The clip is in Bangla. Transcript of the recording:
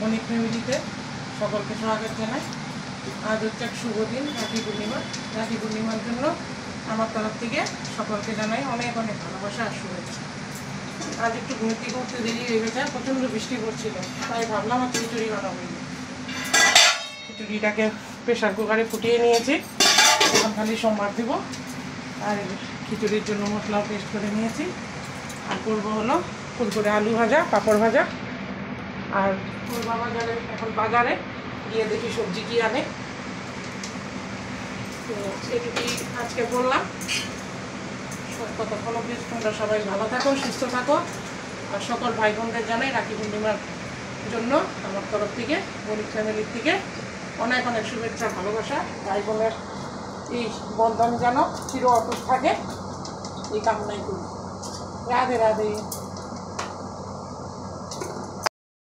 বণিক ফ্যামিলিতে সকলকে স্বাগত জানাই। আজ হচ্ছে এক শুভ দিন, রাখি পূর্ণিমা। রাখি পূর্ণিমার জন্য আমার তরফ থেকে সকলকে জানাই অনেক অনেক ভালোবাসা আর শুভেচ্ছা। আজ একটু ঘুম থেকে উঠতে দেরি হয়ে গেছে, প্রচণ্ড বৃষ্টি পড়ছিল, তাই ভাবলাম আর খিচুড়ি বানাবো। খিচুড়িটাকে প্রেশার কুকারে ফুটিয়ে নিয়েছি, এখন খালি সোমবার দিব। আর খিচুড়ির জন্য মশলাও পেস্ট করে নিয়েছি। আর করবো হলো ফুলকোড়ে আলু ভাজা, পাঁপড় ভাজা। আর ওর বাবা যাবে এখন বাজারে, গিয়ে দেখি সবজি কি আনে। তো এটুকুই আজকে বললাম। ততক্ষণ অবধি তোমরা সবাই ভালো থাকো, সুস্থ থাকো। আর সকল ভাই বোনদের জানাই রাখি পূর্ণিমার জন্য আমার তরফ থেকে, বণিক ফ্যামিলির থেকে অনেক অনেক শুভেচ্ছা, ভালোবাসা। ভাই বোনের এই বন্ধন যেন চির অটুট থাকে, এই কামনাই করি। রাধে রাধে।